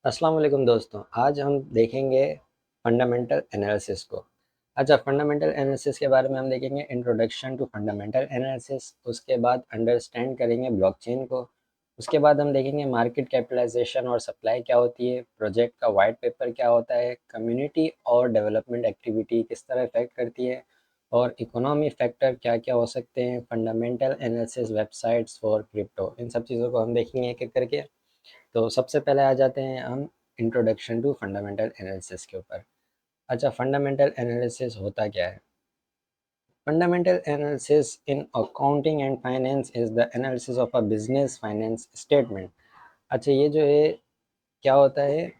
अस्सलाम वालेकुम दोस्तों, आज हम देखेंगे फंडामेंटल एनालिसिस को। अच्छा, फंडामेंटल एनालिसिस के बारे में हम देखेंगे इंट्रोडक्शन टू फंडामेंटल एनालिसिस। उसके बाद अंडरस्टैंड करेंगे ब्लॉकचेन को। उसके बाद हम देखेंगे मार्केट कैपिटलाइजेशन और सप्लाई क्या होती है, प्रोजेक्ट का वाइट पेपर क्या होता है, कम्युनिटी और डेवलपमेंट एक्टिविटी किस तरह इफेक्ट करती है, और इकोनॉमी फैक्टर क्या क्या हो सकते हैं, fundamental analysis websites for crypto. इन सब चीज़ों को हम देखेंगे एक एक करके। तो सबसे पहले आ जाते हैं हम इंट्रोडक्शन टू फंडामेंटल एनालिसिस के ऊपर। अच्छा, फंडामेंटल एनालिसिस होता क्या है? Fundamental analysis in accounting and finance is the analysis of a business finance statement. अच्छा, ये जो है क्या होता है?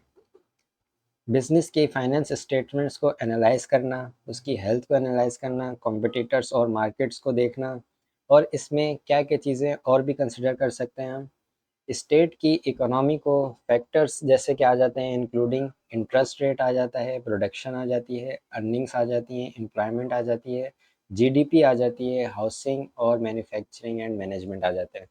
बिजनेस की फाइनेंस स्टेटमेंट्स को एनालाइज करना, उसकी हेल्थ को एनालाइज करना, कॉम्पिटिटर्स और मार्केट्स को देखना, और इसमें क्या क्या चीज़ें और भी कंसिडर कर सकते हैं हम। स्टेट की इकोनॉमी को फैक्टर्स जैसे कि आ जाते हैं, इंक्लूडिंग इंटरेस्ट रेट आ जाता है, प्रोडक्शन आ जाती है, अर्निंग्स आ जाती हैं, एम्प्लॉयमेंट आ जाती है, जीडीपी आ जाती है, हाउसिंग और मैन्युफैक्चरिंग एंड मैनेजमेंट आ जाते हैं।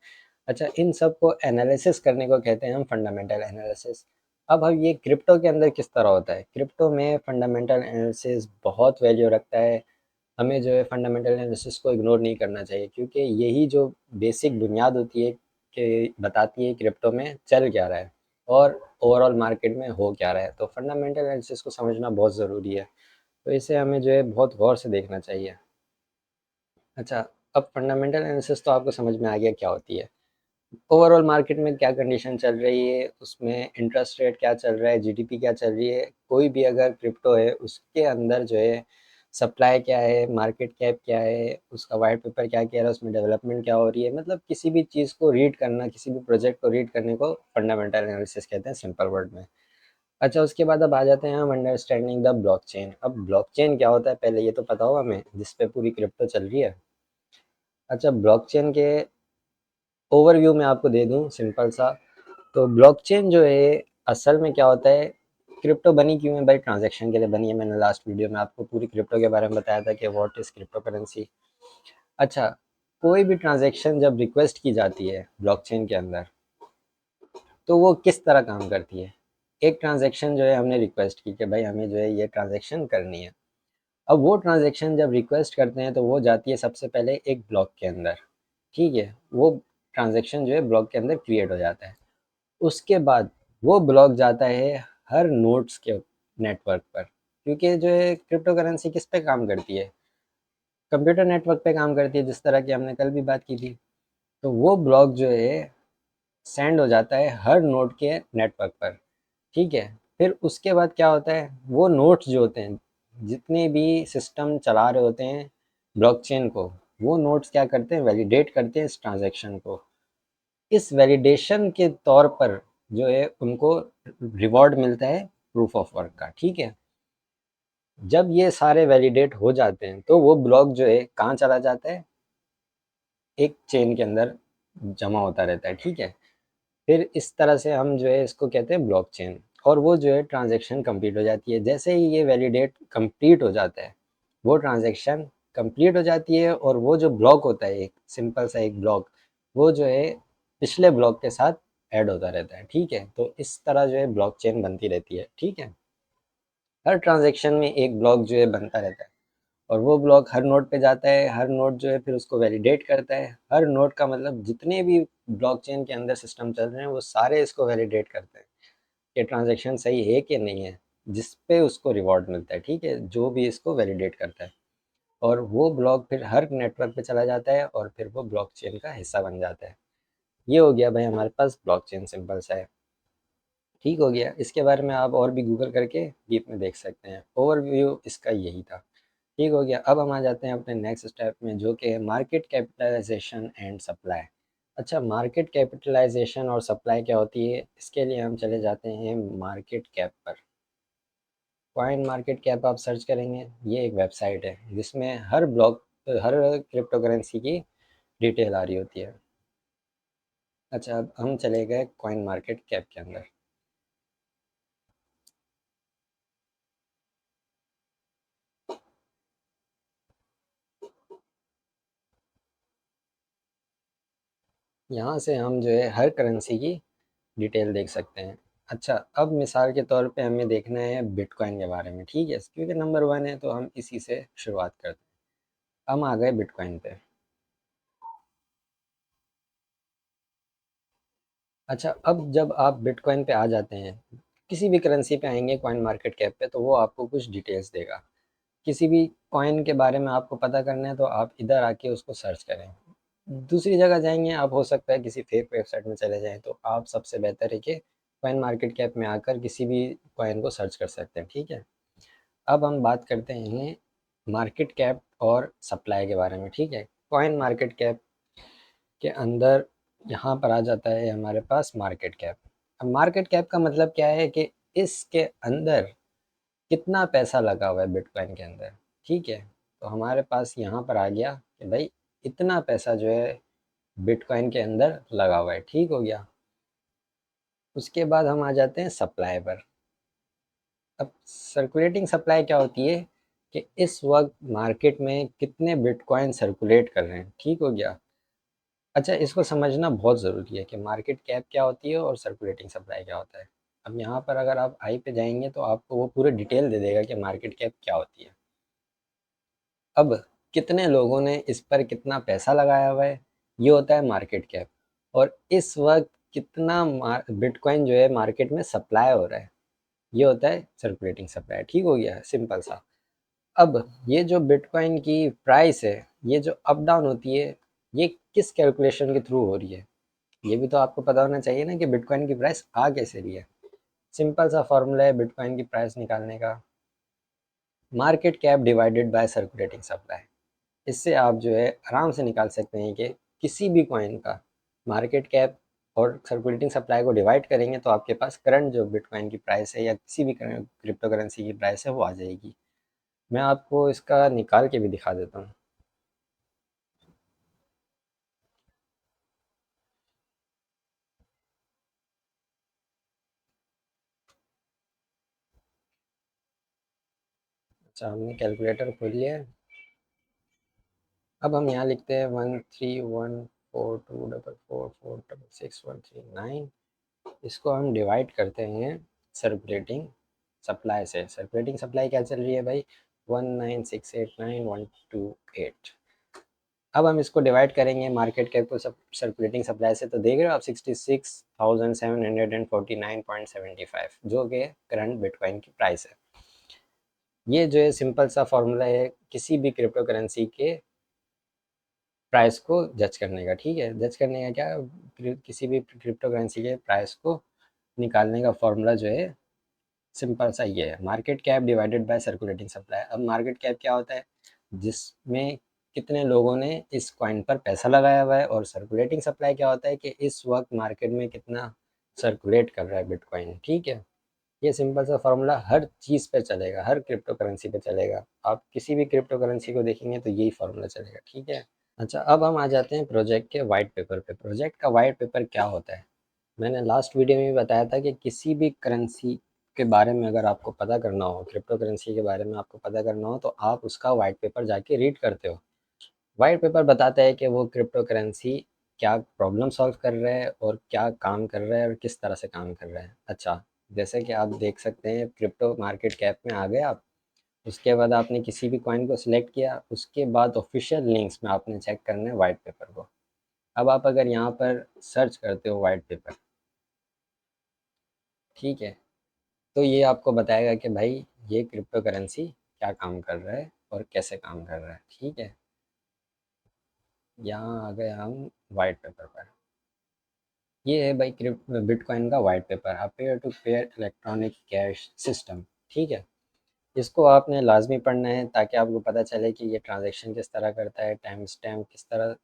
अच्छा, इन सब को एनालिसिस करने को कहते हैं हम फंडामेंटल एनालिसिस। अब ये क्रिप्टो के अंदर किस तरह होता है? क्रिप्टो में फंडामेंटल एनालिसिस बहुत वैल्यू रखता है। हमें जो है फंडामेंटल एनालिसिस को इग्नोर नहीं करना चाहिए, क्योंकि यही जो बेसिक बुनियाद होती है कि बताती है क्रिप्टो में चल क्या रहा है और ओवरऑल मार्केट में हो क्या रहा है। तो फंडामेंटल एनालिसिस को समझना बहुत ज़रूरी है। तो इसे हमें जो है बहुत गौर से देखना चाहिए। अच्छा, अब फंडामेंटल एनालिसिस तो आपको समझ में आ गया क्या होती है। ओवरऑल मार्केट में क्या कंडीशन चल रही है, उसमें इंटरेस्ट रेट क्या चल रहा है, जीडीपी क्या चल रही है, कोई भी अगर क्रिप्टो है उसके अंदर जो है सप्लाई क्या है, मार्केट कैप क्या है, उसका वाइट पेपर क्या कह रहा है, उसमें डेवलपमेंट क्या हो रही है। मतलब किसी भी चीज़ को रीड करना, किसी भी प्रोजेक्ट को रीड करने को फंडामेंटल एनालिसिस कहते हैं, सिंपल वर्ड में। अच्छा, उसके बाद अब आ जाते हैं हम अंडरस्टैंडिंग द ब्लॉकचेन। अब ब्लॉकचेन क्या होता है पहले ये तो पता हो हमें, जिसपे पूरी क्रिप्टो चल रही है। अच्छा, ब्लॉकचेन के ओवरव्यू में आपको दे दूं सिंपल सा, तो ब्लॉकचेन जो है असल में क्या होता है, क्रिप्टो बनी क्यों है भाई? ट्रांजैक्शन के लिए बनी है। मैंने लास्ट वीडियो में आपको पूरी क्रिप्टो के बारे में बताया था कि व्हाट इज क्रिप्टो करेंसी। अच्छा, कोई भी ट्रांजैक्शन जब रिक्वेस्ट की जाती है ब्लॉकचेन के अंदर, तो वो किस तरह काम करती है? एक ट्रांजैक्शन जो है हमने रिक्वेस्ट की कि भाई हमें जो है ये ट्रांजैक्शन करनी है। अब वो ट्रांजैक्शन जब रिक्वेस्ट करते हैं तो वो जाती है सबसे पहले एक ब्लॉक के अंदर। ठीक है, वो ट्रांजैक्शन जो है ब्लॉक के अंदर क्रिएट हो जाता है। उसके बाद वो ब्लॉक जाता है हर नोड्स के नेटवर्क पर, क्योंकि जो है क्रिप्टो करेंसी किस पे काम करती है? कंप्यूटर नेटवर्क पे काम करती है, जिस तरह की हमने कल भी बात की थी। तो वो ब्लॉक जो है सेंड हो जाता है हर नोड के नेटवर्क पर। ठीक है, फिर उसके बाद क्या होता है, वो नोड्स जो होते हैं, जितने भी सिस्टम चला रहे होते हैं ब्लॉकचेन को, वो नोड्स क्या करते हैं, वैलिडेट करते हैं इस ट्रांजैक्शन को। इस वैलिडेशन के तौर पर जो है उनको रिवॉर्ड मिलता है प्रूफ ऑफ वर्क का। ठीक है, जब ये सारे वैलिडेट हो जाते हैं तो वो ब्लॉक जो है कहाँ चला जाता है, एक चेन के अंदर जमा होता रहता है। ठीक है, फिर इस तरह से हम जो है इसको कहते हैं ब्लॉक चेन। और वो जो है ट्रांजेक्शन कंप्लीट हो जाती है। जैसे ही ये वैलिडेट कंप्लीट हो जाता है, वो ट्रांजेक्शन कंप्लीट हो जाती है, और वो जो ब्लॉक होता है, एक सिंपल सा एक ब्लॉक, वो जो है पिछले ब्लॉक के साथ ऐड होता रहता है। ठीक है, तो इस तरह जो है ब्लॉक चेन बनती रहती है। ठीक है, हर ट्रांजेक्शन में एक ब्लॉक जो है बनता रहता है, और वो ब्लॉक हर नोड पे जाता है। हर नोड जो है फिर उसको वैलिडेट करता है। हर नोड का मतलब जितने भी ब्लॉकचेन के अंदर सिस्टम चल रहे हैं वो सारे इसको वैलिडेट करते हैं कि ट्रांजैक्शन सही है कि नहीं है, जिस पे उसको रिवॉर्ड मिलता है। ठीक है, जो भी इसको वैलिडेट करता है, और वो ब्लॉक फिर हर नेटवर्क पे चला जाता है, और फिर वो ब्लॉकचेन का हिस्सा बन जाता है। ये हो गया भाई हमारे पास ब्लॉकचेन, सिंपल सा है। ठीक हो गया, इसके बारे में आप और भी गूगल करके डीप में देख सकते हैं। ओवरव्यू इसका यही था। ठीक हो गया, अब हम आ जाते हैं अपने नेक्स्ट स्टेप में, जो कि है मार्केट कैपिटलाइजेशन एंड सप्लाई। अच्छा, मार्केट कैपिटलाइजेशन और सप्लाई क्या होती है, इसके लिए हम चले जाते हैं मार्केट कैप पर। कॉइन मार्केट कैप आप सर्च करेंगे, ये एक वेबसाइट है जिसमें हर क्रिप्टो करेंसी की डिटेल आ रही होती है। अच्छा, अब हम चले गए कॉइन मार्केट कैप के अंदर। यहाँ से हम जो है हर करेंसी की डिटेल देख सकते हैं। अच्छा, अब मिसाल के तौर पे हमें देखना है बिटकॉइन के बारे में, ठीक है? क्योंकि नंबर 1 है तो हम इसी से शुरुआत करते हैं। हम आ गए बिटकॉइन पे। अच्छा, अब जब आप बिटकॉइन पे आ जाते हैं, किसी भी करेंसी पे आएँगे कॉइन मार्केट कैप पे, तो वो आपको कुछ डिटेल्स देगा। किसी भी कॉइन के बारे में आपको पता करना है तो आप इधर आके उसको सर्च करें। दूसरी जगह जाएँगे आप, हो सकता है किसी फेक वेबसाइट में चले जाएँ, तो आप सबसे बेहतर है कि कॉइन मार्केट कैप में आकर किसी भी कॉइन को सर्च कर सकते हैं, ठीक है? अब हम बात करते हैं मार्केट कैप और सप्लाई के बारे में, ठीक है? कॉइन मार्केट कैप के अंदर यहाँ पर आ जाता है हमारे पास मार्केट कैप। अब मार्केट कैप का मतलब क्या है कि इसके अंदर कितना पैसा लगा हुआ है बिटकॉइन के अंदर, ठीक है? तो हमारे पास यहाँ पर आ गया कि भाई इतना पैसा जो है बिटकॉइन के अंदर लगा हुआ है, ठीक हो गया। उसके बाद हम आ जाते हैं सप्लाई पर। अब सर्कुलेटिंग सप्लाई क्या होती है कि इस वक्त मार्केट में कितने बिटकॉइन सर्कुलेट कर रहे हैं, ठीक हो गया। अच्छा, इसको समझना बहुत ज़रूरी है कि मार्केट कैप क्या होती है और सर्कुलेटिंग सप्लाई क्या होता है। अब यहाँ पर अगर आप आई पे जाएंगे तो आपको वो पूरे डिटेल दे देगा कि मार्केट कैप क्या होती है। अब कितने लोगों ने इस पर कितना पैसा लगाया हुआ है, ये होता है मार्केट कैप। और इस वक्त कितना बिटकॉइन जो है मार्केट में सप्लाई हो रहा है, ये होता है सर्कुलेटिंग सप्लाई, ठीक हो गया, सिंपल सा। अब ये जो बिटकॉइन की प्राइस है, ये जो अप डाउन होती है, ये किस कैलकुलेशन के थ्रू हो रही है, ये भी तो आपको पता होना चाहिए ना कि बिटकॉइन की प्राइस आ कैसे रही है। सिंपल सा फॉर्मूला है बिटकॉइन की प्राइस निकालने का, market cap divided by circulating supply. इससे आप जो है आराम से निकाल सकते हैं कि किसी भी कॉइन का मार्केट कैप और सर्कुलेटिंग सप्लाई को डिवाइड करेंगे तो आपके पास करंट जो बिटकॉइन की प्राइस है या किसी भी क्रिप्टो करेंसी की प्राइस है वो आ जाएगी। मैं आपको इसका निकाल के भी दिखा देता हूँ। अच्छा, हमने कैलकुलेटर खोल लिया है। अब हम यहाँ लिखते हैं 131424444613 इसको हम डिवाइड करते हैं सर्कुलेटिंग सप्लाई से। सर्कुलेटिंग सप्लाई क्या चल रही है भाई, 19689,128। अब हम इसको डिवाइड करेंगे मार्केट कैप को सब सर्कुलेटिंग सप्लाई से, तो देख रहे हो आप 66,749.75 जो कि करंट बिटकॉइन की प्राइस है। ये जो है सिंपल सा फॉर्मूला है किसी भी क्रिप्टो करेंसी के प्राइस को जज करने का, ठीक है? जज करने का क्या, किसी भी क्रिप्टो करेंसी के प्राइस को निकालने का फॉर्मूला जो है सिंपल सा ये है, market cap divided by circulating supply. अब मार्केट कैप क्या होता है, जिसमें कितने लोगों ने इस कॉइन पर पैसा लगाया हुआ है, और सर्कुलेटिंग सप्लाई क्या होता है कि इस वक्त मार्केट में कितना सर्कुलेट कर रहा है बिटकॉइन, ठीक है? ये सिंपल सा फॉर्मूला हर चीज़ पे चलेगा, हर क्रिप्टो करेंसी पे चलेगा। आप किसी भी क्रिप्टो करेंसी को देखेंगे तो यही फॉर्मूला चलेगा, ठीक है? अच्छा, अब हम आ जाते हैं प्रोजेक्ट के वाइट पेपर पे। प्रोजेक्ट का वाइट पेपर क्या होता है, मैंने लास्ट वीडियो में भी बताया था कि किसी भी करेंसी के बारे में अगर आपको पता करना हो, क्रिप्टो करेंसी के बारे में आपको पता करना हो, तो आप उसका वाइट पेपर जाके रीड करते हो। वाइट पेपर बताता है कि वो क्रिप्टो करेंसी क्या प्रॉब्लम सॉल्व कर रहा है और क्या काम कर रहा है और किस तरह से काम कर रहा है। अच्छा, जैसे कि आप देख सकते हैं क्रिप्टो मार्केट कैप में आ गए आप, उसके बाद आपने किसी भी कॉइन को सिलेक्ट किया, उसके बाद ऑफिशियल लिंक्स में आपने चेक करना है वाइट पेपर को। अब आप अगर यहाँ पर सर्च करते हो वाइट पेपर, ठीक है, तो ये आपको बताएगा कि भाई ये क्रिप्टो करेंसी क्या काम कर रहा है और कैसे काम कर रहा है, ठीक है? यहाँ आ गए हम वाइट पेपर पर। ये है भाई बिटकॉइन का white paper, a peer to peer electronic cash system, ठीक है? इसको आपने लाजमी पढ़ना है ताकि आपको पता चले कि ये ट्रांजैक्शन किस तरह करता है, टाइम स्टैम्प किस तरह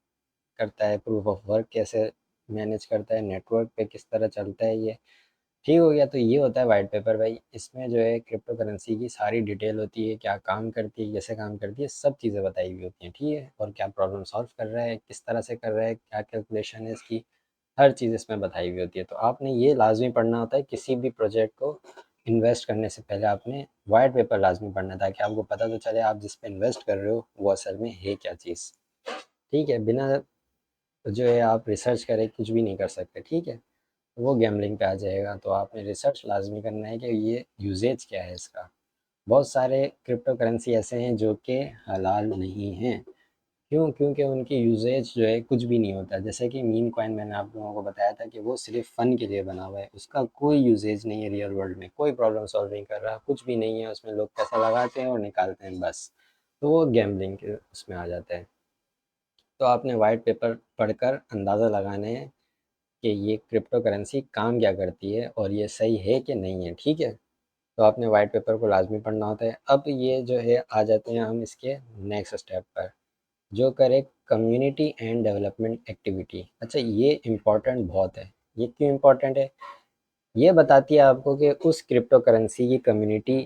करता है, प्रूफ ऑफ वर्क कैसे मैनेज करता है, नेटवर्क पे किस तरह चलता है ये, ठीक हो गया। तो ये होता है वाइट पेपर भाई, इसमें जो है क्रिप्टो करेंसी की सारी डिटेल होती है, क्या काम करती है, कैसे काम करती है, सब चीज़ें बताई हुई होती हैं, ठीक है? और क्या प्रॉब्लम सॉल्व कर रहा है, किस तरह से कर रहा है, क्या कैलकुलेशन है इसकी, हर चीज़ इसमें बताई हुई होती है। तो आपने ये लाजमी पढ़ना होता है किसी भी प्रोजेक्ट को इन्वेस्ट करने से पहले, आपने वाइट पेपर लाजमी पढ़ना है ताकि आपको पता तो चले आप जिस पे इन्वेस्ट कर रहे हो वो असल में है क्या चीज़, ठीक है? बिना जो है आप रिसर्च करें कुछ भी नहीं कर सकते, ठीक है? वो गैम्बलिंग पे आ जाएगा। तो आपने रिसर्च लाजमी करना है कि ये यूजेज क्या है इसका। बहुत सारे क्रिप्टो करेंसी ऐसे हैं जो कि हलाल नहीं हैं। क्यों? क्योंकि उनकी यूजेज जो है कुछ भी नहीं होता। जैसे कि मीम कॉइन मैंने आप लोगों को बताया था कि वो सिर्फ फ़न के लिए बना हुआ है, उसका कोई यूजेज नहीं है रियल वर्ल्ड में, कोई प्रॉब्लम सॉल्व नहीं कर रहा, कुछ भी नहीं है उसमें। लोग पैसा लगाते हैं और निकालते हैं बस। तो वो गैम्बलिंग के उसमें आ जाता है। तो आपने वाइट पेपर पढ़कर अंदाज़ा लगाना है कि ये क्रिप्टो करेंसी काम क्या करती है और ये सही है कि नहीं है, ठीक है? तो आपने वाइट पेपर को लाजमी पढ़ना होता है। अब ये जो है आ जाते हैं हम इसके नेक्स्ट स्टेप पर, जो करे कम्युनिटी एंड डेवलपमेंट एक्टिविटी। अच्छा, ये इम्पॉर्टेंट बहुत है। ये क्यों इम्पॉर्टेंट है? ये बताती है आपको कि उस क्रिप्टो करेंसी की कम्युनिटी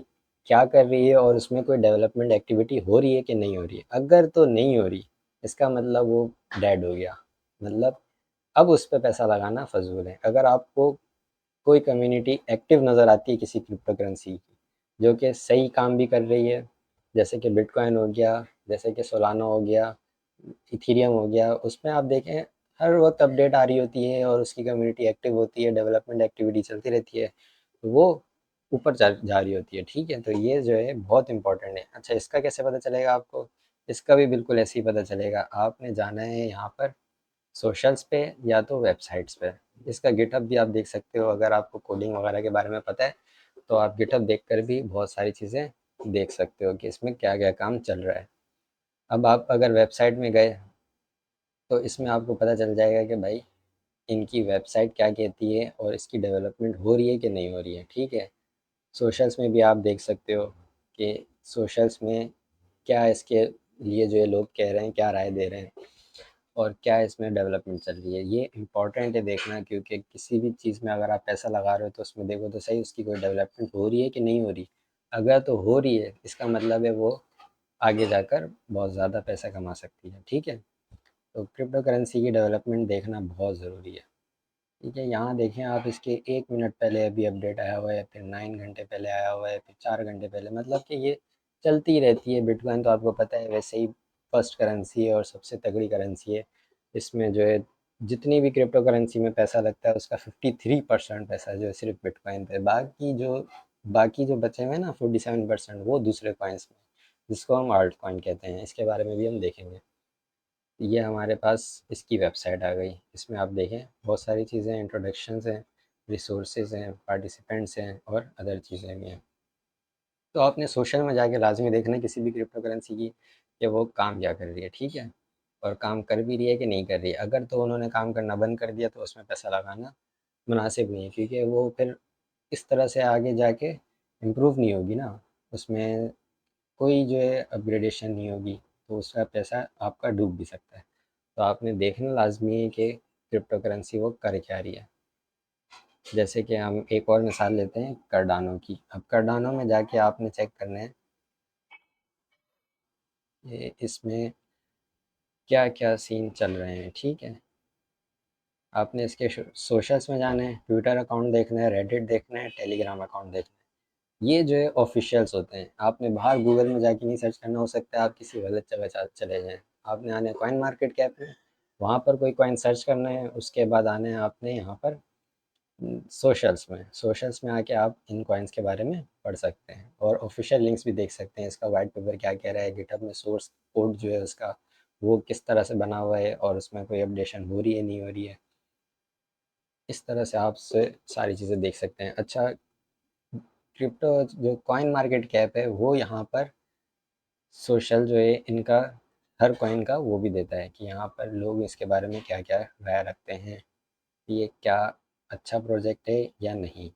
क्या कर रही है और उसमें कोई डेवलपमेंट एक्टिविटी हो रही है कि नहीं हो रही है। अगर तो नहीं हो रही, इसका मतलब वो डेड हो गया। मतलब अब उस पर पैसा लगाना फजूल है। अगर आपको कोई कम्युनिटी एक्टिव नज़र आती है किसी क्रिप्टो करेंसी की, जो कि सही काम भी कर रही है, जैसे कि बिटकॉइन हो गया, जैसे कि सोलाना हो गया, इथीरियम हो गया, उसमें आप देखें हर वक्त अपडेट आ रही होती है और उसकी कम्युनिटी एक्टिव होती है, डेवलपमेंट एक्टिविटी चलती रहती है, तो वो ऊपर जा रही होती है, ठीक है? तो ये जो है बहुत इंपॉर्टेंट है। अच्छा, इसका कैसे पता चलेगा आपको? इसका भी बिल्कुल ऐसे ही पता चलेगा। आपने जाना है यहाँ पर सोशल्स पे या तो वेबसाइट्स पे। इसका गिटहब भी आप देख सकते हो। अगर आपको कोडिंग वगैरह के बारे में पता है तो आप गिटहब देखकर भी बहुत सारी चीज़ें देख सकते हो कि इसमें क्या क्या काम चल रहा है। अब आप अगर वेबसाइट में गए तो इसमें आपको पता चल जाएगा कि भाई इनकी वेबसाइट क्या कहती है और इसकी डेवलपमेंट हो रही है कि नहीं हो रही है, ठीक है? सोशल्स में भी आप देख सकते हो कि सोशल्स में क्या इसके लिए जो है लोग कह रहे हैं, क्या राय दे रहे हैं और क्या इसमें डेवलपमेंट चल रही है। ये इम्पॉर्टेंट है देखना, क्योंकि किसी भी चीज़ में अगर आप पैसा लगा रहे हो तो उसमें देखो तो सही उसकी कोई डेवलपमेंट हो रही है कि नहीं हो रही। अगर तो हो रही है, इसका मतलब है वो आगे जाकर बहुत ज़्यादा पैसा कमा सकती है, ठीक है? तो क्रिप्टो करेंसी की डेवलपमेंट देखना बहुत ज़रूरी है, ठीक है? यहाँ देखें आप, इसके 1 मिनट पहले अभी अपडेट आया हुआ है, फिर 9 घंटे पहले आया हुआ है, फिर 4 घंटे पहले। मतलब कि ये चलती रहती है। बिटकॉइन तो आपको पता है वैसे ही फर्स्ट करेंसी है और सबसे तगड़ी करेंसी है। इसमें जो है जितनी भी क्रिप्टो करेंसी में पैसा लगता है उसका 53% पैसा जो है सिर्फ बिटकॉइन पे। बाकी जो बचे हुए हैं ना 47%, वो दूसरे कॉइन्स में, जिसको हम आल्ट कॉइन कहते हैं। इसके बारे में भी हम देखेंगे। ये हमारे पास इसकी वेबसाइट आ गई। इसमें आप देखें बहुत सारी चीज़ें, इंट्रोडक्शंस हैं, रिसोर्सेज हैं, पार्टिसिपेंट्स हैं और अदर चीज़ें भी हैं। तो आपने सोशल में जाके लाजमी देखना है किसी भी क्रिप्टो करेंसी की कि वो काम क्या कर रही है, ठीक है? और काम कर भी रही है कि नहीं कर रही है। अगर तो उन्होंने काम करना बंद कर दिया तो उसमें पैसा लगाना मुनासिब नहीं है, क्योंकि वो फिर इस तरह से आगे जाके इम्प्रूव नहीं होगी ना, उसमें कोई जो है अपग्रेडेशन नहीं होगी, तो उसका पैसा आपका डूब भी सकता है। तो आपने देखना लाजमी है कि क्रिप्टो करेंसी वो कर क्या रही है। जैसे कि हम एक और मिसाल लेते हैं कार्डानो की। अब कार्डानो में जाके आपने चेक करना है कि इसमें क्या क्या सीन चल रहे हैं, ठीक है? आपने इसके सोशल्स में जाना है, ट्विटर अकाउंट देखना है, रेडिट देखना है, टेलीग्राम अकाउंट देखना है। ये जो है ऑफिशियल्स होते हैं। आपने बाहर गूगल में जाके नहीं सर्च करना। हो सकता है आप किसी गलत जगह चले जाएं। आपने आने कॉइन मार्केट कैप में, वहाँ पर कोई कॉइन सर्च करना है। उसके बाद आना है आपने यहाँ पर सोशल्स में आके आप इन कॉइन्स के बारे में पढ़ सकते हैं और ऑफिशियल लिंक्स भी देख सकते हैं। इसका वाइट पेपर क्या कह रहा है, गिटहब में सोर्स कोड जो है उसका वो किस तरह से बना हुआ है और उसमें कोई अपडेशन हो रही है नहीं हो रही है। इस तरह से आप से सारी चीज़ें देख सकते हैं। अच्छा, क्रिप्टो जो कॉइन मार्केट कैप है वो यहाँ पर सोशल जो है इनका हर कॉइन का वो भी देता है कि यहाँ पर लोग इसके बारे में क्या क्या राय रखते हैं, ये क्या अच्छा प्रोजेक्ट है या नहीं।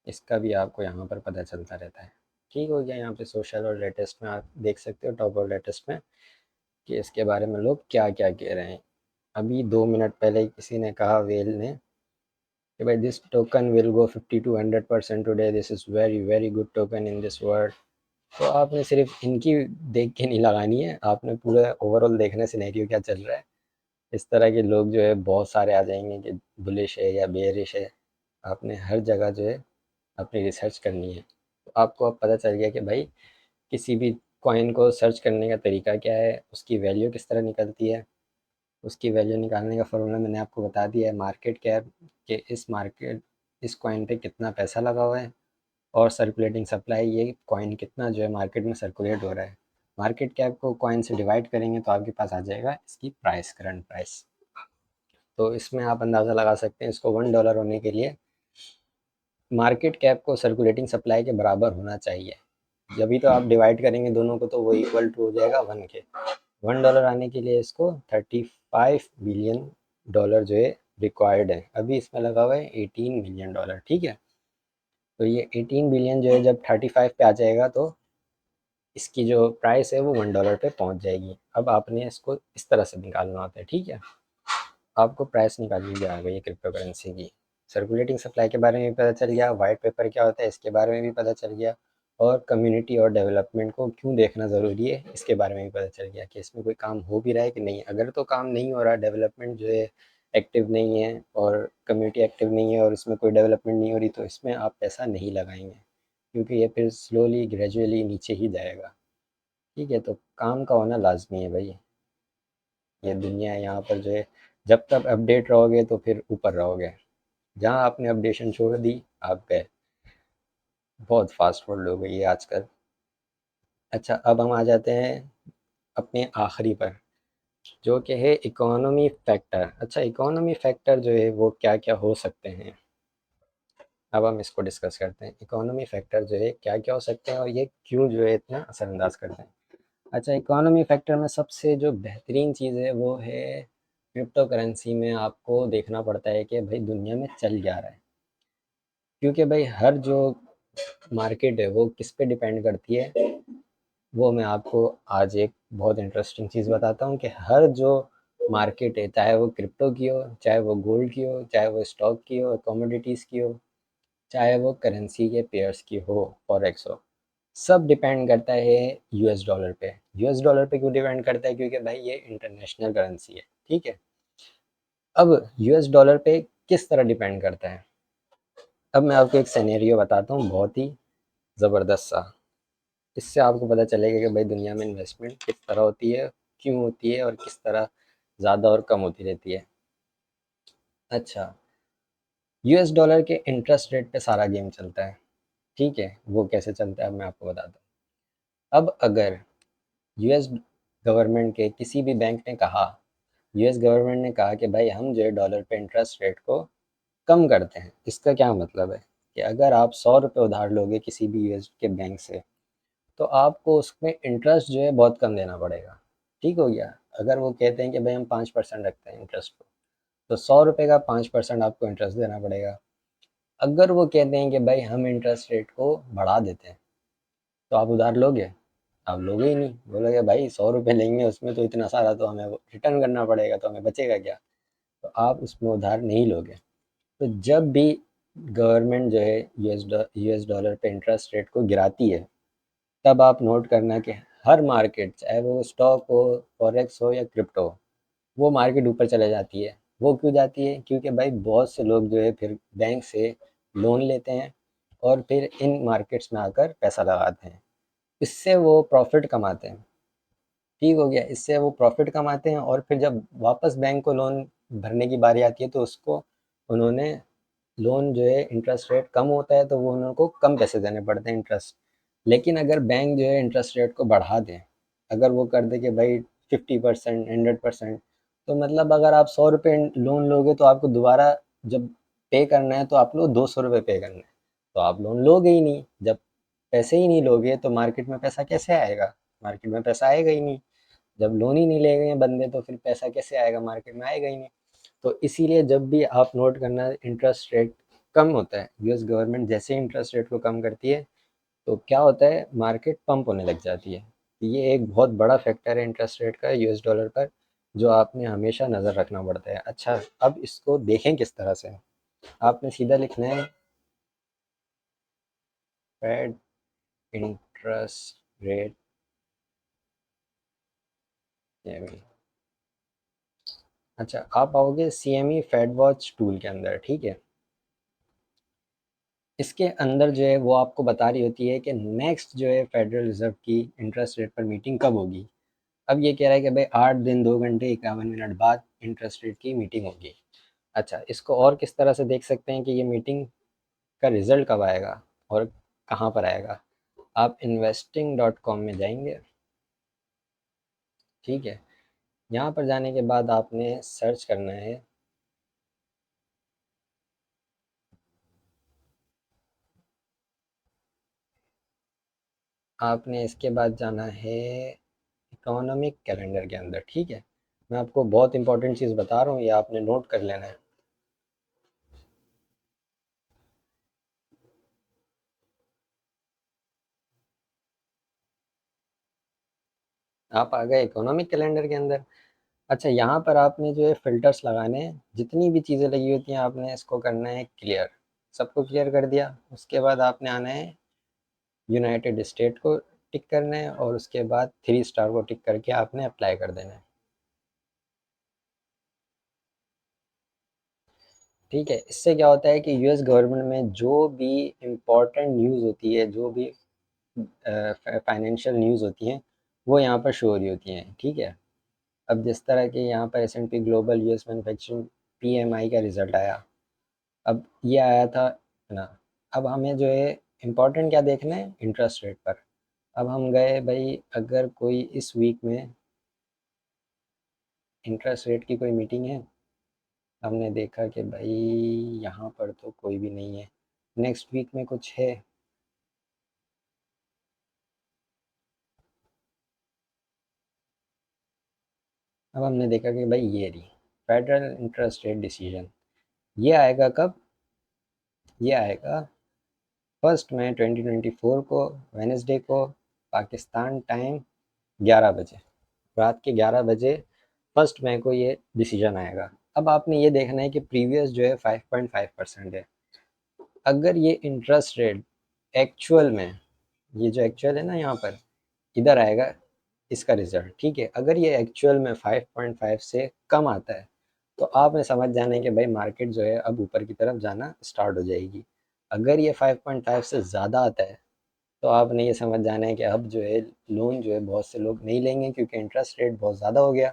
इसका भी आपको यहाँ पर पता चलता रहता है। ठीक हो गया? यहाँ पे सोशल और लेटेस्ट में आप देख सकते हो, टॉप और लेटेस्ट में, कि इसके बारे में लोग क्या क्या कह रहे हैं। अभी 2 मिनट पहले किसी ने कहा, वेल ने, कि भाई this token will go 50 to 100% today, this is very very good token in this world. तो आपने सिर्फ इनकी देख के नहीं लगानी है, आपने पूरा ओवरऑल देखना है सिनेरियो क्या चल रहा है। इस तरह के लोग जो है बहुत सारे आ जाएंगे कि बुलिश है या बेरिश है। आपने हर जगह जो है अपनी रिसर्च करनी है। तो आपको अब पता चल गया कि भाई किसी भी कॉइन को सर्च करने का तरीका क्या है, उसकी वैल्यू किस तरह निकलती है। उसकी वैल्यू निकालने का फॉर्मूला मैंने आपको बता दिया है, मार्केट कैप के इस कॉइन पे कितना पैसा लगा हुआ है और सर्कुलेटिंग सप्लाई, ये कॉइन कितना जो है मार्केट में सर्कुलेट हो रहा है। मार्केट कैप को कॉइन से डिवाइड करेंगे तो आपके पास आ जाएगा इसकी प्राइस, करंट प्राइस। तो इसमें आप अंदाज़ा लगा सकते हैं इसको $1 होने के लिए मार्केट कैप को सर्कुलेटिंग सप्लाई के बराबर होना चाहिए। जब भी तो आप डिवाइड करेंगे दोनों को तो वो इक्वल टू हो जाएगा 1 के। $1 आने के लिए इसको 35 बिलियन डॉलर जो है रिक्वायर्ड है। अभी इसमें लगा हुआ है $18 बिलियन, ठीक है। तो ये 18 बिलियन जो है जब 35 पे आ जाएगा तो इसकी जो प्राइस है वो $1 पे पहुंच जाएगी। अब आपने इसको इस तरह से निकालना होता है, ठीक है। आपको प्राइस निकालनी आ गई है क्रिप्टो करेंसी की। सर्कुलेटिंग सप्लाई के बारे में भी पता चल गया, वाइट पेपर क्या होता है इसके बारे में भी पता चल गया, और कम्युनिटी और डेवलपमेंट को क्यों देखना ज़रूरी है इसके बारे में भी पता चल गया कि इसमें कोई काम हो भी रहा है कि नहीं। अगर तो काम नहीं हो रहा, डेवलपमेंट जो है एक्टिव नहीं है और कम्युनिटी एक्टिव नहीं है और इसमें कोई डेवलपमेंट नहीं हो रही, तो इसमें आप पैसा नहीं लगाएंगे क्योंकि ये फिर स्लोली ग्रेजुअली नीचे ही जाएगा, ठीक है। तो काम का होना लाजमी है भाई। ये दुनिया है, यहाँ पर जो है जब तक अपडेट रहोगे तो फिर ऊपर रहोगे। जहाँ आपने अपडेशन छोड़ दी आप गए। बहुत फास्ट वर्ल्ड हो गई है आजकल। अच्छा, अब हम आ जाते हैं अपने आखिरी पर, जो कि है इकोनॉमी फैक्टर। अच्छा, इकोनॉमी फैक्टर जो है वो क्या क्या हो सकते हैं, अब हम इसको डिस्कस करते हैं। इकोनॉमी फैक्टर जो है क्या क्या हो सकते हैं और ये क्यों जो है इतना असरअंदाज करते हैं। अच्छा, इकोनॉमी फैक्टर में सबसे जो बेहतरीन चीज़ है वो है क्रिप्टो करेंसी में आपको देखना पड़ता है कि भाई दुनिया में चल क्या रहा है। क्योंकि भाई हर जो मार्केट है वो किस पे डिपेंड करती है, वो मैं आपको आज एक बहुत इंटरेस्टिंग चीज़ बताता हूँ कि हर जो मार्केट है, चाहे वो क्रिप्टो की हो, चाहे वो गोल्ड की हो, चाहे वो स्टॉक की हो, कमोडिटीज़ की हो, चाहे वो करेंसी के पेयर्स की हो, फॉरेक्स हो, सब डिपेंड करता है यूएस डॉलर पे। यूएस डॉलर पे क्यों डिपेंड करता है? क्योंकि भाई ये इंटरनेशनल करेंसी है, ठीक है। अब यूएस डॉलर पे किस तरह डिपेंड करता है, अब मैं आपको एक सिनेरियो बताता हूँ बहुत ही ज़बरदस्त सा। इससे आपको पता चलेगा कि भाई दुनिया में इन्वेस्टमेंट किस तरह होती है, क्यों होती है और किस तरह ज़्यादा और कम होती रहती है। अच्छा, यूएस डॉलर के इंटरेस्ट रेट पे सारा गेम चलता है, ठीक है। वो कैसे चलता है अब मैं आपको बताता हूँ। अब अगर यूएस गवर्नमेंट के किसी भी बैंक ने कहा, यूएस गवर्नमेंट ने कहा कि भाई हम जो है डॉलर पे इंटरेस्ट रेट को कम करते हैं, इसका क्या मतलब है कि अगर आप 100 रुपये उधार लोगे किसी भी यूएस के बैंक से, तो आपको उसमें इंटरेस्ट जो है बहुत कम देना पड़ेगा, ठीक हो गया। अगर वो कहते हैं कि भाई हम 5% रखते हैं इंटरेस्ट को, तो 100 रुपये का 5% आपको इंटरेस्ट देना पड़ेगा। अगर वो कहते हैं कि भाई हम इंटरेस्ट रेट को बढ़ा देते हैं, तो आप उधार लोगे? आप लोगे ही नहीं, बोलोगे भाई 100 रुपये लेंगे उसमें तो इतना सारा तो हमें रिटर्न करना पड़ेगा, तो हमें बचेगा क्या। तो आप उसमें उधार नहीं लोगे। तो जब भी गवर्नमेंट जो है यूएस डॉलर पे इंटरेस्ट रेट को गिराती है, तब आप नोट करना कि हर मार्केट, चाहे वो स्टॉक हो, फॉरेक्स हो या क्रिप्टो हो, वो मार्केट ऊपर चले जाती है। वो क्यों जाती है? क्योंकि भाई बहुत से लोग जो है फिर बैंक से लोन लेते हैं और फिर इन मार्केट्स में आकर पैसा लगाते हैं। इससे वो प्रॉफिट कमाते हैं, ठीक हो गया। इससे वो प्रॉफिट कमाते हैं और फिर जब वापस बैंक को लोन भरने की बारी आती है तो उसको उन्होंने लोन जो है इंटरेस्ट रेट कम होता है तो वो उनको कम पैसे देने पड़ते हैं इंटरेस्ट। लेकिन अगर बैंक जो है इंटरेस्ट रेट को बढ़ा दें, अगर वो कर दे कि भाई 50%, 100%, तो मतलब अगर आप 100 रुपये लोन लोगे तो आपको दोबारा जब पे करना है तो आप लोग 200 रुपये पे करना है। तो आप लोन लोगे ही नहीं। जब पैसे ही नहीं लोगे तो मार्केट में पैसा कैसे आएगा? मार्केट में पैसा आएगा ही नहीं। जब लोन ही नहीं लेंगे बंदे तो फिर पैसा कैसे आएगा? मार्केट में आएगा ही नहीं। तो इसीलिए जब भी आप नोट करना, इंटरेस्ट रेट कम होता है, यूएस गवर्नमेंट जैसे इंटरेस्ट रेट को कम करती है तो क्या होता है, मार्केट पंप होने लग जाती है। तो ये एक बहुत बड़ा फैक्टर है इंटरेस्ट रेट का यूएस डॉलर पर, जो आपने हमेशा नज़र रखना पड़ता है। अच्छा, अब इसको देखें किस तरह से। आपने सीधा लिखना है फेड इंटरेस्ट रेट। अच्छा, आप आओगे सीएमई फेड वॉच टूल के अंदर, ठीक है। इसके अंदर जो है वो आपको बता रही होती है कि नेक्स्ट जो है फेडरल रिजर्व की इंटरेस्ट रेट पर मीटिंग कब होगी। अब ये कह रहा है कि भाई 8 दिन 2 घंटे 51 मिनट बाद इंटरेस्ट रेट की मीटिंग होगी। अच्छा, इसको और किस तरह से देख सकते हैं कि ये मीटिंग का रिज़ल्ट कब आएगा और कहाँ पर आएगा? आप investing.com में जाएंगे। ठीक है, यहाँ पर जाने के बाद आपने सर्च करना है, आपने इसके बाद जाना है इकोनॉमिक कैलेंडर के अंदर। ठीक है, मैं आपको बहुत इंपॉर्टेंट चीज़ बता रहा हूँ, ये आपने नोट कर लेना है। आप आ गए इकोनॉमिक कैलेंडर के अंदर। अच्छा, यहाँ पर आपने जो है फ़िल्टर्स लगाने हैं, जितनी भी चीज़ें लगी होती हैं आपने इसको करना है क्लियर। सबको क्लियर कर दिया, उसके बाद आपने आना है यूनाइटेड स्टेट को टिक करना है और उसके बाद 3 स्टार को टिक करके आपने अप्लाई कर देना है। ठीक है, इससे क्या होता है कि यूएस गवर्नमेंट में जो भी इम्पोर्टेंट न्यूज़ होती है, जो भी फाइनेंशियल न्यूज़ होती हैं, वो यहाँ पर शो हो रही होती हैं। ठीक है, अब जिस तरह के यहाँ पर S&P global US manufacturing PMI का रिज़ल्ट आया, अब ये आया था ना। अब हमें जो है इम्पोर्टेंट क्या देखना है, इंटरेस्ट रेट पर। अब हम गए भाई, अगर कोई इस वीक में इंटरेस्ट रेट की कोई मीटिंग है, हमने देखा कि भाई यहाँ पर तो कोई भी नहीं है, नेक्स्ट वीक में कुछ है। अब हमने देखा कि भाई ये रही फेडरल इंटरेस्ट रेट डिसीजन। ये आएगा कब? ये आएगा 1 मई 2024 को, वेनेसडे को, पाकिस्तान टाइम 11 बजे, रात के 11 बजे 1 मई को ये डिसीजन आएगा। अब आपने ये देखना है कि प्रीवियस जो है 5.5% है। अगर ये इंटरेस्ट रेट एक्चुअल में, ये जो एक्चुअल है ना यहाँ पर, इधर आएगा इसका रिजल्ट। ठीक है, अगर ये एक्चुअल में 5.5 से कम आता है तो आपने समझ जाना है कि भाई मार्केट जो है अब ऊपर की तरफ जाना स्टार्ट हो जाएगी। अगर ये 5.5 से ज़्यादा आता है तो आपने ये समझ जाना है कि अब जो है लोन जो है बहुत से लोग नहीं लेंगे, क्योंकि इंटरेस्ट रेट बहुत ज़्यादा हो गया,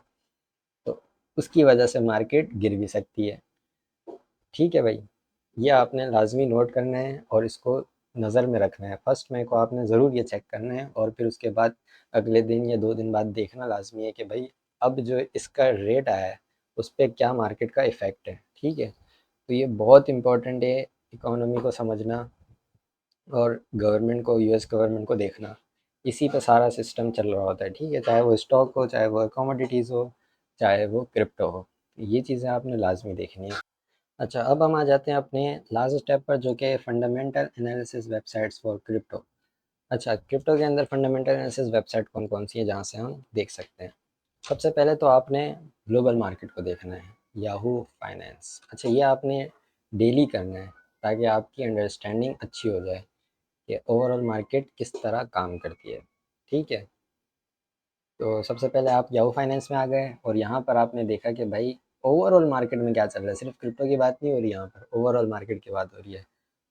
तो उसकी वजह से मार्केट गिर भी सकती है। ठीक है भाई, ये आपने लाजमी नोट करना है और इसको नज़र में रखना है। 1 मई को आपने ज़रूर ये चेक करना है और फिर उसके बाद अगले दिन या 2 दिन बाद देखना लाजमी है कि भाई अब जो इसका रेट आया है उस पर क्या मार्केट का इफ़ेक्ट है। ठीक है, तो ये बहुत इम्पोर्टेंट है इकोनॉमी को समझना और गवर्नमेंट को, यूएस गवर्नमेंट को देखना। इसी पे सारा सिस्टम चल रहा होता है। ठीक है, चाहे वो स्टॉक हो, चाहे वो कमोडिटीज़ हो, चाहे वो क्रिप्टो हो, ये चीज़ें आपने लाजमी देखनी है। अच्छा, अब हम आ जाते हैं अपने लास्ट स्टेप पर, जो कि है fundamental analysis websites for crypto. अच्छा, क्रिप्टो के अंदर फंडामेंटल एनालिसिस वेबसाइट कौन कौन सी है जहाँ से हम देख सकते हैं? सबसे पहले तो आपने ग्लोबल मार्केट को देखना है, याहू फाइनेंस। अच्छा, ये आपने डेली करना है ताकि आपकी अंडरस्टैंडिंग अच्छी हो जाए कि ओवरऑल मार्केट किस तरह काम करती है। ठीक है, तो सबसे पहले आप याहू फाइनेंस में आ गए और यहाँ पर आपने देखा कि भाई ओवरऑल मार्केट में क्या चल रहा है। सिर्फ क्रिप्टो की बात नहीं हो रही, यहाँ पर ओवरऑल मार्केट की बात हो रही है।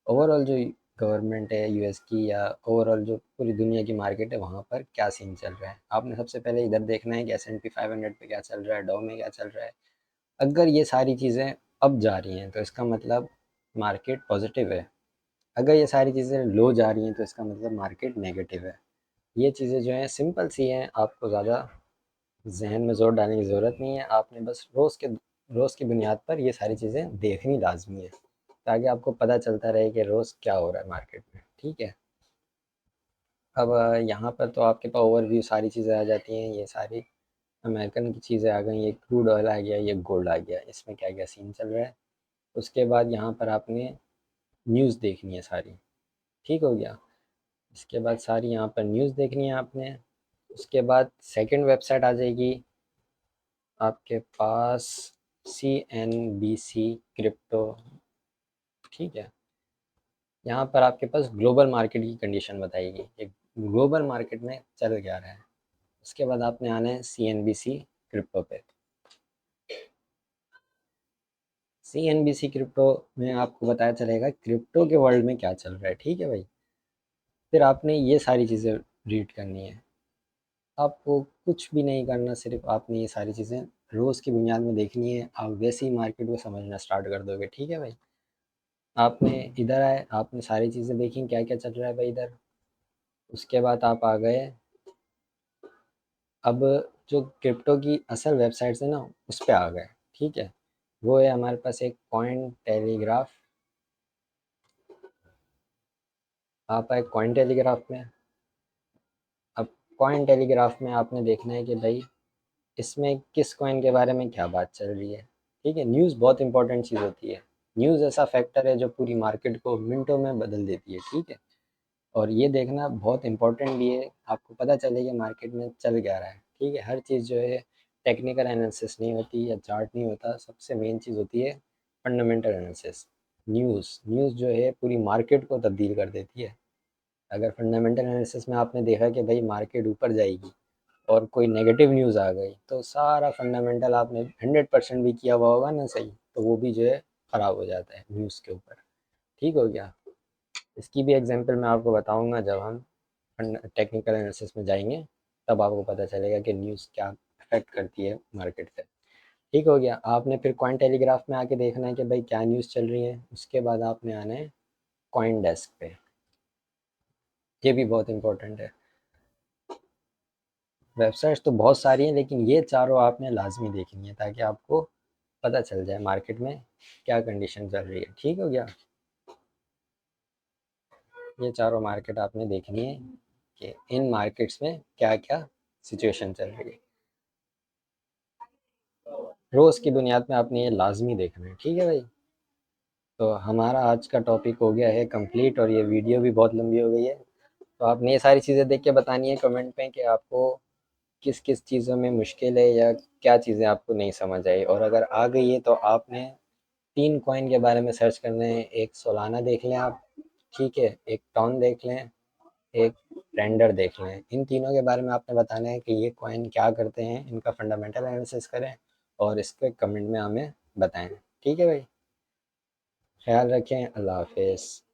ओवरऑल जो गवर्नमेंट है यूएस की, या ओवरऑल जो पूरी दुनिया की मार्केट है, वहाँ पर क्या सीन चल रहा है। आपने सबसे पहले इधर देखना है कि S&P 500 पे क्या चल रहा है, डॉव में क्या चल रहा है। अगर ये सारी चीज़ें अप जा रही हैं तो इसका मतलब मार्केट पॉजिटिव है। अगर ये सारी चीज़ें लो जा रही हैं तो इसका मतलब मार्केट नेगेटिव है। ये चीज़ें जो हैं सिंपल सी हैं, आपको ज़्यादा जहन में ज़ोर डालने की ज़रूरत नहीं है। आपने बस रोज़ की बुनियाद पर ये सारी चीज़ें देखनी लाजमी है, ताकि आपको पता चलता रहे कि रोज़ क्या हो रहा है मार्केट में। ठीक है, अब यहाँ पर तो आपके पास ओवरव्यू सारी चीज़ें आ जाती हैं। ये सारी अमेरिकन की चीज़ें आ गई, ये क्रूड ऑयल आ गया, ये गोल्ड आ गया, इसमें क्या क्या सीन चल रहा है। उसके बाद यहाँ पर आपने न्यूज़ देखनी है सारी। ठीक हो गया, इसके बाद सारी यहाँ पर न्यूज़ देखनी है आपने। उसके बाद सेकंड वेबसाइट आ जाएगी आपके पास, CNBC क्रिप्टो। ठीक है, यहाँ पर आपके पास ग्लोबल मार्केट की कंडीशन बताएगी कि ग्लोबल मार्केट में चल क्या रहा है। उसके बाद आपने आना है CNBC क्रिप्टो पे। CNBC क्रिप्टो में आपको बताया चलेगा क्रिप्टो के वर्ल्ड में क्या चल रहा है। ठीक है भाई, फिर आपने ये सारी चीज़ें रीड करनी है। आपको कुछ भी नहीं करना, सिर्फ आपने ये सारी चीज़ें रोज़ की बुनियाद में देखनी है, आप वैसे ही मार्केट को समझना स्टार्ट कर दोगे। ठीक है भाई, आपने इधर आए, आपने सारी चीज़ें देखी क्या क्या चल रहा है भाई इधर। उसके बाद आप आ गए, अब जो क्रिप्टो की असल वेबसाइट्स है ना उस पे आ गए। ठीक है, वो है हमारे पास एक कॉइन टेलीग्राफ। आप आए कॉइन टेलीग्राफ में। अब कॉइन टेलीग्राफ में आपने देखना है कि भाई इसमें किस कॉइन के बारे में क्या बात चल रही है। ठीक है, न्यूज़ बहुत इंपॉर्टेंट चीज़ होती है। न्यूज़ ऐसा फैक्टर है जो पूरी मार्केट को मिनटों में बदल देती है। ठीक है, और ये देखना बहुत इंपॉर्टेंट भी है, आपको पता चले कि मार्केट में चल क्या रहा है। ठीक है, हर चीज़ जो है टेक्निकल एनालिसिस नहीं होती या चार्ट नहीं होता, सबसे मेन चीज़ होती है फंडामेंटल एनालिसिस। न्यूज़ जो है पूरी मार्केट को तब्दील कर देती है। अगर फंडामेंटल एनालिसिस में आपने देखा कि भाई मार्केट ऊपर जाएगी और कोई नेगेटिव न्यूज़ आ गई, तो सारा फंडामेंटल आपने 100% भी किया हुआ होगा ना सही, तो वो भी जो है ख़राब हो जाता है न्यूज़ के ऊपर। ठीक हो गया, इसकी भी एग्जांपल मैं आपको बताऊंगा जब हम टेक्निकल एनालिसिस में जाएंगे, तब आपको पता चलेगा कि न्यूज़ क्या अफेक्ट करती है मार्केट पे। ठीक हो गया, आपने फिर कॉइन टेलीग्राफ में आके देखना है कि भाई क्या न्यूज़ चल रही है। उसके बाद आपने आना है कॉइन डेस्क पे, ये भी बहुत इंपॉर्टेंट है। वेबसाइट्स तो बहुत सारी हैं, लेकिन ये चारों आपने लाजमी देखनी है ताकि आपको पता चल जाए मार्केट में क्या कंडीशन चल रही है। ठीक हो गया, ये चारों मार्केट आपने देखनी है कि इन मार्केट्स में क्या क्या सिचुएशन चल रही है। रोज़ की बुनियाद में आपने ये लाजमी देखना है। ठीक है भाई, तो हमारा आज का टॉपिक हो गया है कंप्लीट, और ये वीडियो भी बहुत लंबी हो गई है। तो आपने ये सारी चीज़ें देख के बतानी है कमेंट में कि आपको किस किस चीज़ों में मुश्किल है या क्या चीज़ें आपको नहीं समझ आई, और अगर आ गई है तो आपने 3 कॉइन के बारे में सर्च करना है। एक सोलाना देख लें आप, ठीक है, एक टॉन देख लें, एक रेंडर देख लें। इन तीनों के बारे में आपने बताना है कि ये कॉइन क्या करते हैं, इनका फंडामेंटल एनालिसिस करें और इसके कमेंट में हमें बताएं। ठीक है भाई, ख्याल रखें, अल्लाह हाफिज़।